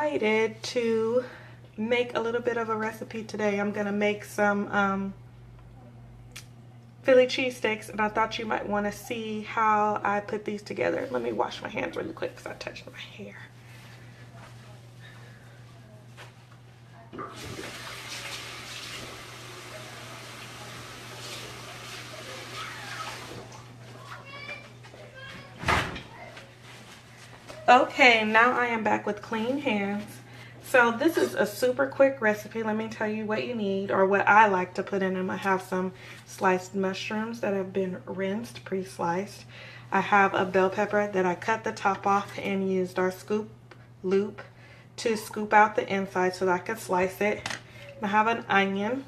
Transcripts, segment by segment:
decided to make a little bit of a recipe today. I'm gonna make some Philly cheesesteaks, and I thought you might want to see how I put these together. Let me wash my hands really quick because I touched my hair. Okay, now I am back with clean hands. So this is a super quick recipe. Let me tell you what you need, or what I like to put in them. I have some sliced mushrooms that have been rinsed, pre-sliced. I have a bell pepper that I cut the top off and used our scoop loop to scoop out the inside so that I could slice it. I have an onion.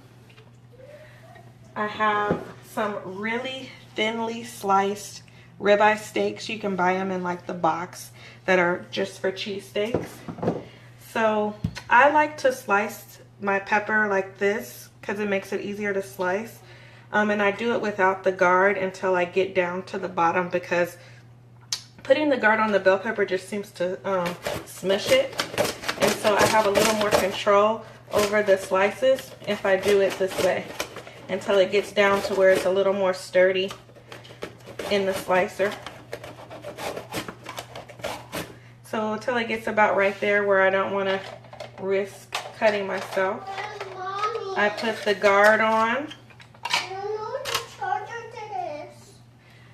I have some really thinly sliced ribeye steaks. You can buy them in like the box that are just for cheesesteaks. So I like to slice my pepper like this because it makes it easier to slice. And I do it without the guard until I get down to the bottom, because putting the guard on the bell pepper just seems to smush it. And so I have a little more control over the slices if I do it this way, until it gets down to where it's a little more sturdy in the slicer. So until it gets about right there where I don't want to risk cutting myself, I put the guard on.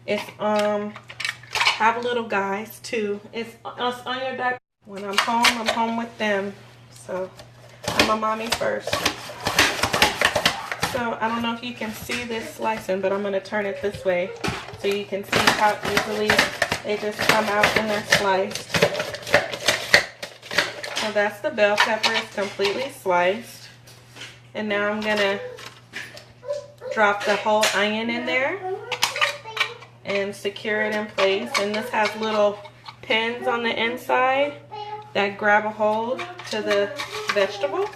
It's have little guys too. It's on your deck. When I'm home with them. So I'm a mommy first. So I don't know if you can see this slicing, but I'm going to turn it this way so you can see how easily they just come out and they're sliced. So that's the bell pepper. It's completely sliced. And now I'm going to drop the whole onion in there and secure it in place. And this has little pins on the inside that grab a hold to the vegetables.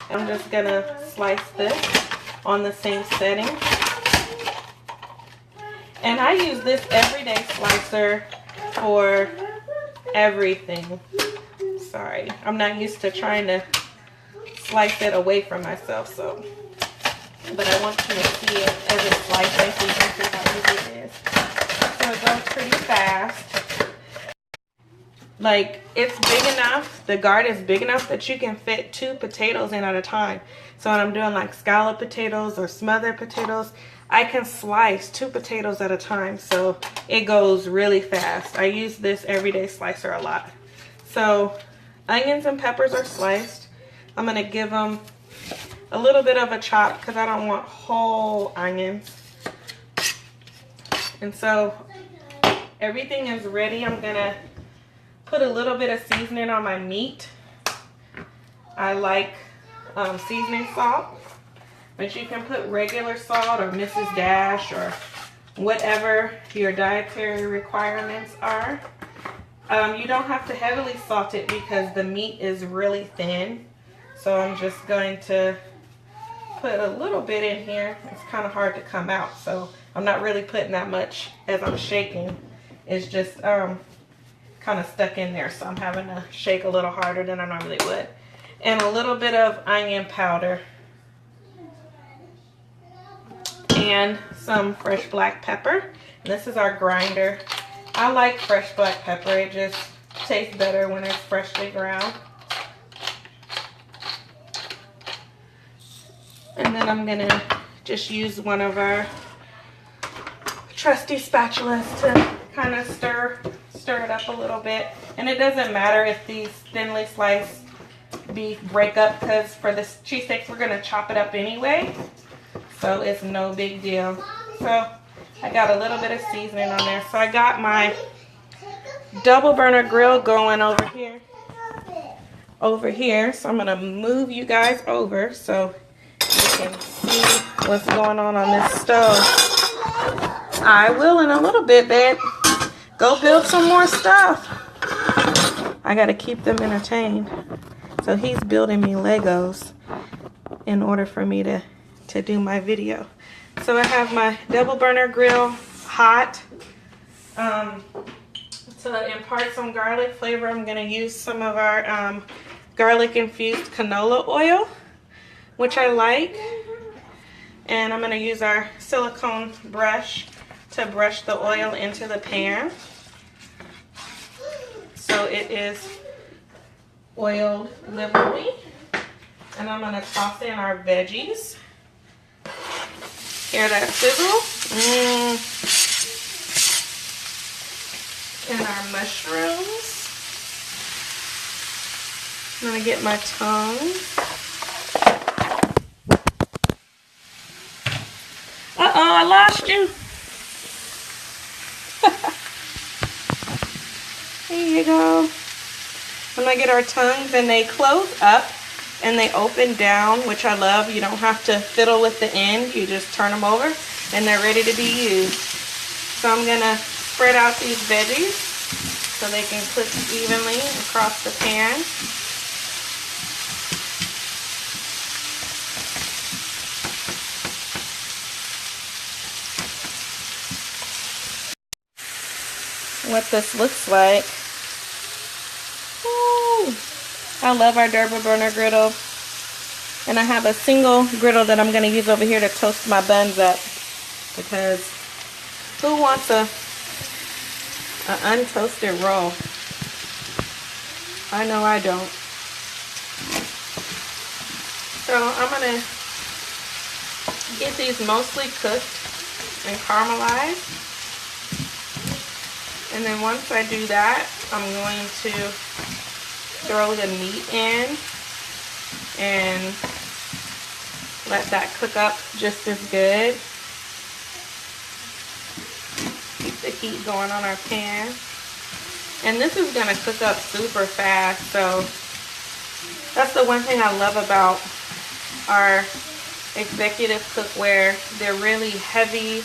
I'm just going to slice this on the same setting. And I use this everyday slicer for everything. Sorry, I'm not used to trying to slice it away from myself, so. But I want you to see it as it's slicing so you can see how easy it is. So it goes pretty fast. Like, it's big enough, the guard is big enough that you can fit 2 potatoes in at a time. So when I'm doing like scallop potatoes or smothered potatoes, I can slice 2 potatoes at a time. So it goes really fast. I use this everyday slicer a lot. So onions and peppers are sliced. I'm going to give them a little bit of a chop because I don't want whole onions. And so everything is ready. I'm going to put a little bit of seasoning on my meat. I like seasoning salt, but you can put regular salt or Mrs. Dash or whatever your dietary requirements are. You don't have to heavily salt it because the meat is really thin. So I'm just going to put a little bit in here. It's kind of hard to come out, so I'm not really putting that much as I'm shaking. It's just kind of stuck in there, so I'm having to shake a little harder than I normally would. And a little bit of onion powder and some fresh black pepper. And this is our grinder. I like fresh black pepper. It just tastes better when it's freshly ground. And then I'm gonna just use one of our trusty spatulas to kind of stir it up a little bit. And it doesn't matter if these thinly sliced beef break up, because for this cheesesteaks we're gonna chop it up anyway, so it's no big deal. So I got a little bit of seasoning on there. So I got my double burner grill going over here. So I'm gonna move you guys over so you can see what's going on this stove. I will in a little bit, babe. Go build some more stuff. I gotta keep them entertained. So he's building me Legos in order for me to do my video. So I have my double burner grill hot. To impart some garlic flavor, I'm gonna use some of our garlic infused canola oil, which I like. And I'm going to use our silicone brush to brush the oil into the pan. So it is oiled liberally. And I'm going to toss in our veggies. Hear that sizzle? And our mushrooms. I'm going to get my tongue. Uh-oh, I lost you. There you go. I'm going to get our tongues, and they close up and they open down, which I love. You don't have to fiddle with the end. You just turn them over and they're ready to be used. So I'm going to spread out these veggies so they can cook evenly across the pan. What this looks like. Ooh, I love our Durban burner griddle. And I have a single griddle that I'm going to use over here to toast my buns up. Because who wants a untoasted roll? I know I don't. So I'm going to get these mostly cooked and caramelized. And then once I do that, I'm going to throw the meat in and let that cook up just as good. Keep the heat going on our pan. And this is going to cook up super fast, so that's the one thing I love about our executive cookware. They're really heavy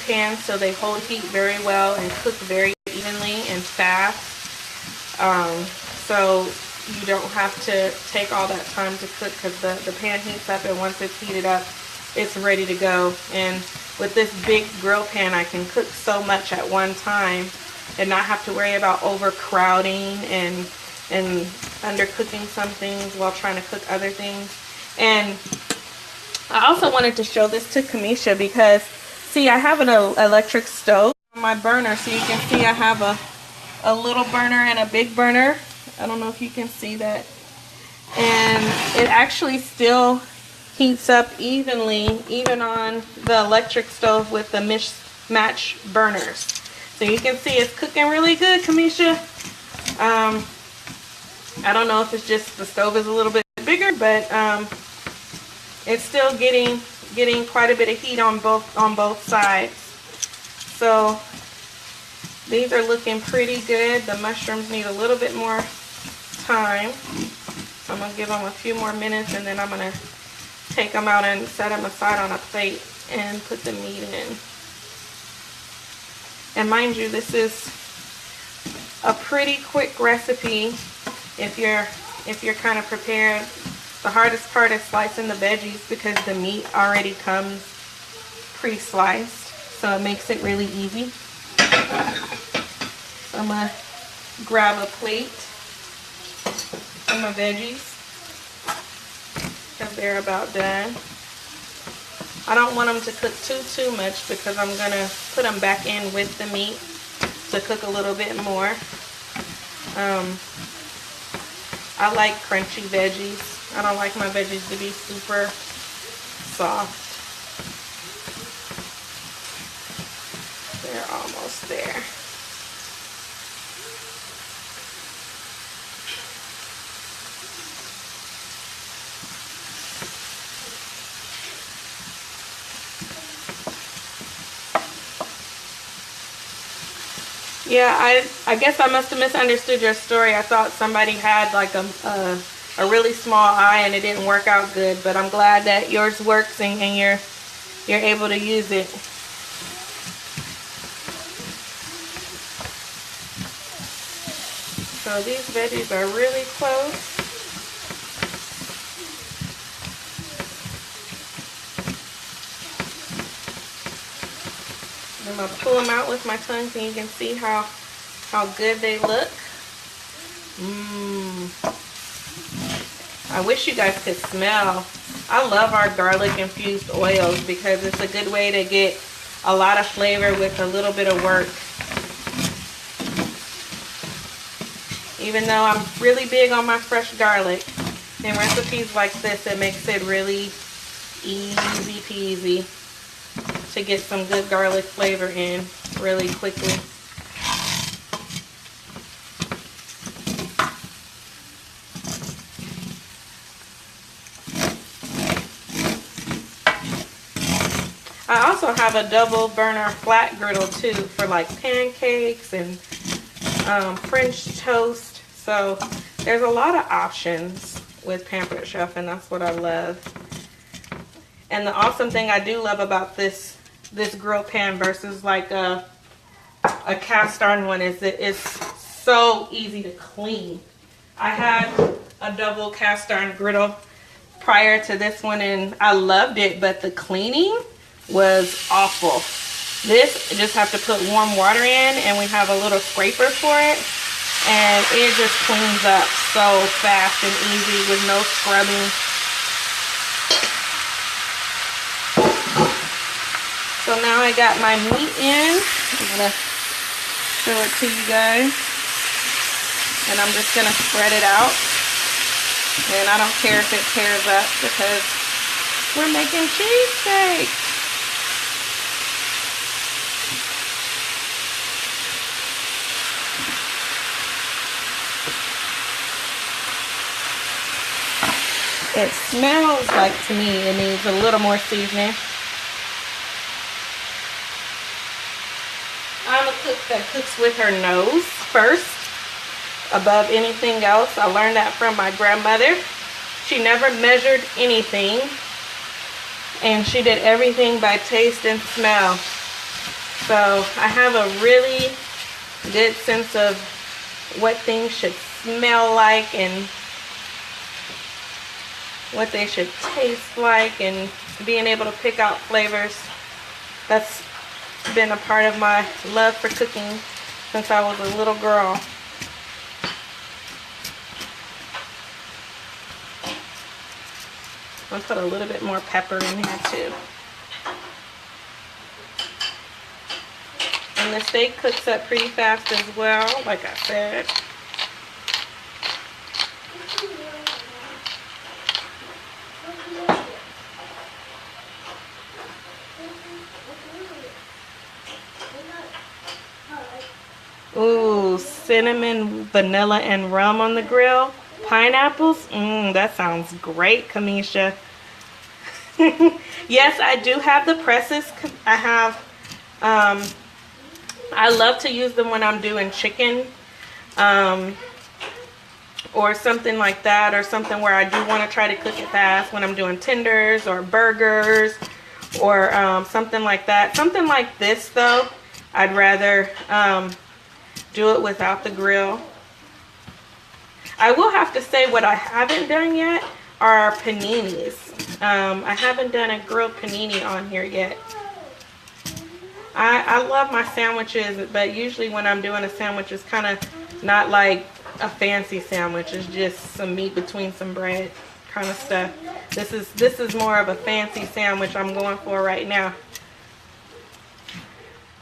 pans, so they hold heat very well and cook very evenly and fast. So you don't have to take all that time to cook, because the pan heats up, and once it's heated up, it's ready to go. And with this big grill pan, I can cook so much at one time and not have to worry about overcrowding and undercooking some things while trying to cook other things. And I also wanted to show this to Kamisha because, see, I have an electric stove on my burner, so you can see I have a little burner and a big burner. I don't know if you can see that. And it actually still heats up evenly, even on the electric stove with the mismatch burners. So you can see it's cooking really good, Kamisha. I don't know if it's just the stove is a little bit bigger, but it's still getting quite a bit of heat on both sides. So these are looking pretty good. The mushrooms need a little bit more time. So I'm going to give them a few more minutes, and then I'm going to take them out and set them aside on a plate and put the meat in. And mind you, this is a pretty quick recipe if you're kind of prepared. The hardest part is slicing the veggies because the meat already comes pre-sliced, so it makes it really easy. So I'm going to grab a plate for my veggies because they're about done. I don't want them to cook too much because I'm going to put them back in with the meat to cook a little bit more. I like crunchy veggies. I don't like my veggies to be super soft. They're almost there. Yeah, I guess I must have misunderstood your story. I thought somebody had like a really small eye and it didn't work out good, but I'm glad that yours works and you're able to use it. So these veggies are really close. I'm going to pull them out with my tongue so you can see how good they look. I wish you guys could smell. I love our garlic infused oils because it's a good way to get a lot of flavor with a little bit of work. Even though I'm really big on my fresh garlic, in recipes like this, it makes it really easy peasy to get some good garlic flavor in really quickly. I also have a double burner flat griddle too for like pancakes and French toast. So there's a lot of options with Pampered Chef, and that's what I love. And the awesome thing I do love about this grill pan versus like a cast iron one is that it's so easy to clean. I had a double cast iron griddle prior to this one and I loved it, but the cleaning was awful. This, you just have to put warm water in, and we have a little scraper for it, and it just cleans up so fast and easy with no scrubbing. So now I got my meat in. I'm gonna show it to you guys, and I'm just gonna spread it out, and I don't care if it tears up because we're making cheesesteak. It smells like, to me, it needs a little more seasoning. I'm a cook that cooks with her nose first, above anything else. I learned that from my grandmother. She never measured anything, and she did everything by taste and smell. So I have a really good sense of what things should smell like and what they should taste like, and being able to pick out flavors. That's been a part of my love for cooking since I was a little girl. I'll put a little bit more pepper in here too. And the steak cooks up pretty fast as well, like I said. Ooh, cinnamon, vanilla, and rum on the grill. Pineapples? That sounds great, Kamisha. Yes, I do have the presses. I have, I love to use them when I'm doing chicken, or something like that, or something where I do want to try to cook it fast, when I'm doing tenders or burgers or something like that. Something like this though, I'd rather do it without the grill. I will have to say what I haven't done yet are paninis. I haven't done a grilled panini on here yet. I love my sandwiches, but usually when I'm doing a sandwich, it's kind of not like a fancy sandwich. It's just some meat between some bread kind of stuff. This is more of a fancy sandwich I'm going for right now.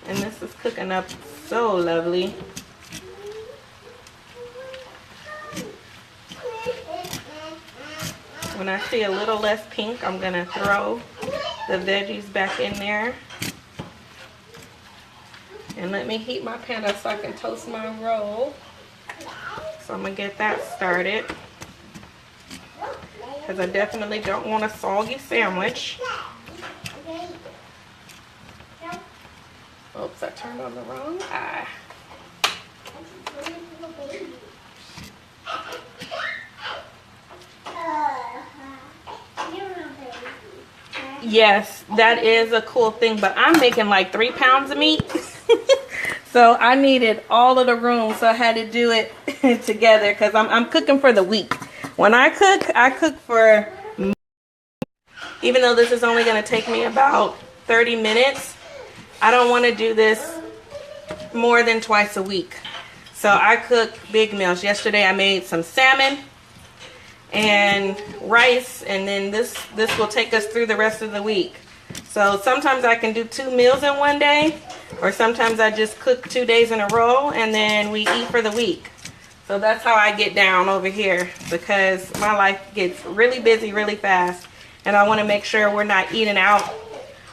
And this is cooking up so lovely. When I see a little less pink, I'm gonna throw the veggies back in there. And let me heat my pan up so I can toast my roll. So I'm gonna get that started, because I definitely don't want a soggy sandwich. Oops, I turned on the wrong eye. Yes, that is a cool thing, but I'm making like 3 pounds of meat. So I needed all of the room, so I had to do it together, because I'm cooking for the week. When I cook for, even though this is only going to take me about 30 minutes, I don't want to do this more than twice a week. So I cook big meals. Yesterday I made some salmon and rice, and then this will take us through the rest of the week. So sometimes I can do 2 meals in one day, or sometimes I just cook 2 days in a row and then we eat for the week. So that's how I get down over here, because my life gets really busy really fast, and I want to make sure we're not eating out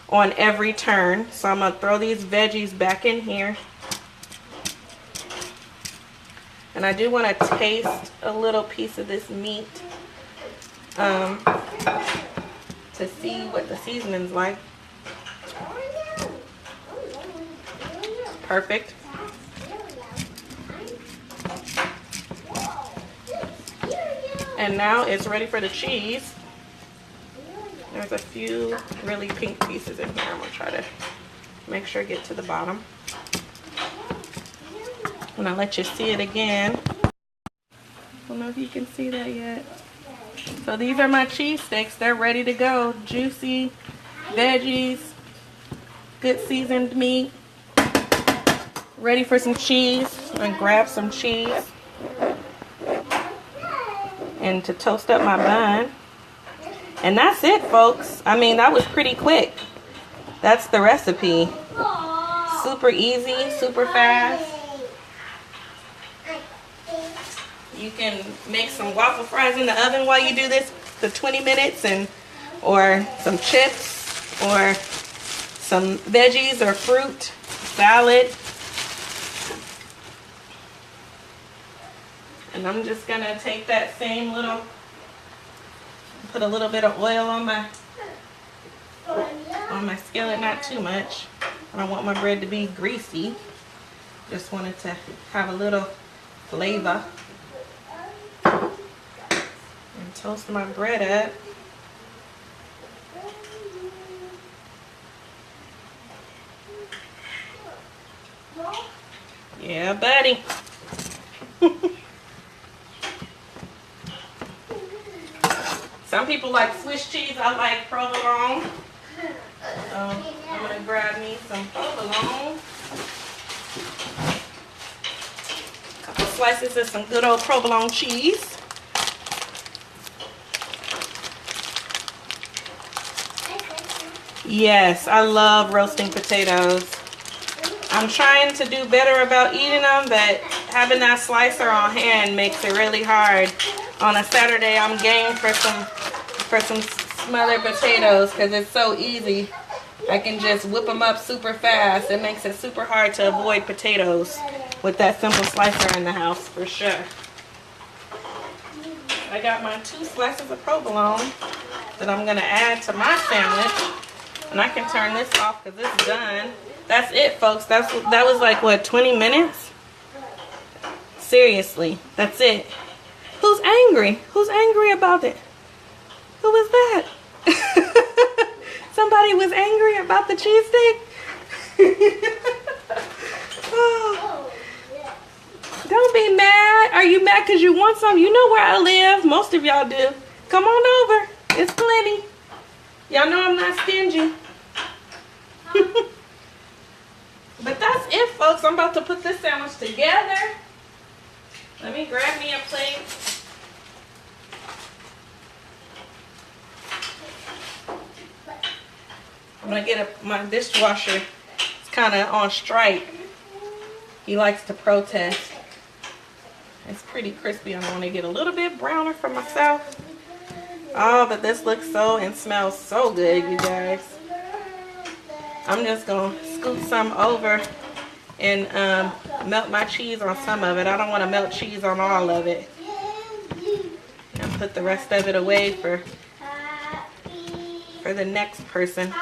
on every turn. So I'm going to throw these veggies back in here. And I do want to taste a little piece of this meat to see what the seasoning's like. Perfect. And now it's ready for the cheese. There's a few really pink pieces in here. I'm going to try to make sure I get to the bottom. And I'll let you see it again. I don't know if you can see that yet. So these are my cheese steaks. They're ready to go. Juicy veggies, good seasoned meat. Ready for some cheese. I'm going to grab some cheese and to toast up my bun. And that's it, folks. I mean, that was pretty quick. That's the recipe. Super easy, super fast. You can make some waffle fries in the oven while you do this for 20 minutes, or some chips, or some veggies or fruit, salad. And I'm just gonna take that same little, put a little bit of oil on my skillet, not too much. I don't want my bread to be greasy. Just want it to have a little flavor. And toast my bread up. Yeah, buddy. Some people like Swiss cheese. I like provolone. I'm going to grab me some provolone. A couple slices of some good old provolone cheese. Yes, I love roasting potatoes. I'm trying to do better about eating them, but having that slicer on hand makes it really hard. On a Saturday, I'm game for some smothered potatoes because it's so easy. I can just whip them up super fast. It makes it super hard to avoid potatoes with that simple slicer in the house, for sure. I got my 2 slices of provolone that I'm going to add to my sandwich. And I can turn this off because it's done. That's it, folks. That was like, what, 20 minutes? Seriously, that's it. Who's angry? Who's angry about it? Who was that? Somebody was angry about the cheesesteak? Oh. Don't be mad. Are you mad because you want some? You know where I live. Most of y'all do. Come on over. It's plenty. Y'all know I'm not stingy. But that's it, folks. I'm about to put this sandwich together. Let me grab me a plate. I'm going to get my dishwasher. It's kind of on strike. He likes to protest. It's pretty crispy. I want to get a little bit browner for myself. Oh, but this looks so and smells so good, you guys. I'm just going to scoop some over and melt my cheese on some of it. I don't want to melt cheese on all of it. And put the rest of it away for the next person.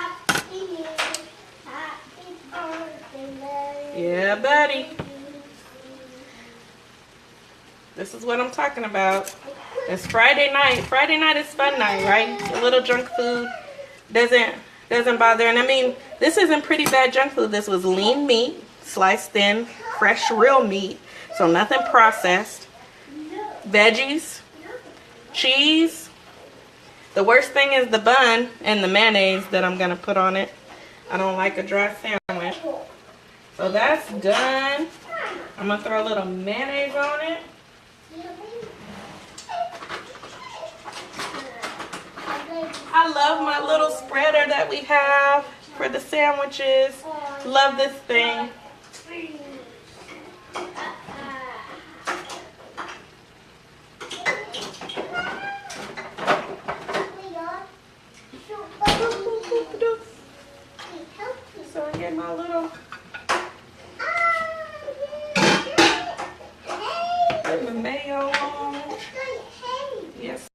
Yeah, buddy. This is what I'm talking about. It's Friday night. Friday night is fun night, right? A little junk food doesn't bother. And I mean, this isn't pretty bad junk food. This was lean meat, sliced thin, fresh, real meat. So nothing processed. Veggies, cheese. The worst thing is the bun and the mayonnaise that I'm going to put on it. I don't like a dry sandwich. So that's done. I'm gonna throw a little mayonnaise on it. I love my little spreader that we have for the sandwiches. Love this thing. So I get my little put the mayo on. Yes.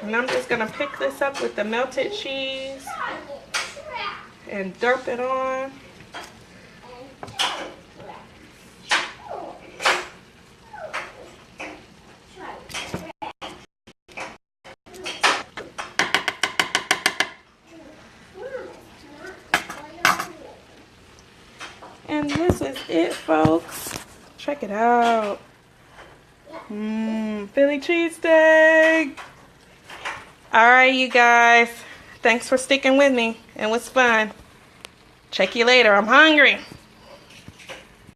And I'm just gonna pick this up with the melted cheese and derp it on. And this is it, folks. Check it out. Philly cheesesteak. All right, you guys. Thanks for sticking with me. It was fun. Check you later. I'm hungry.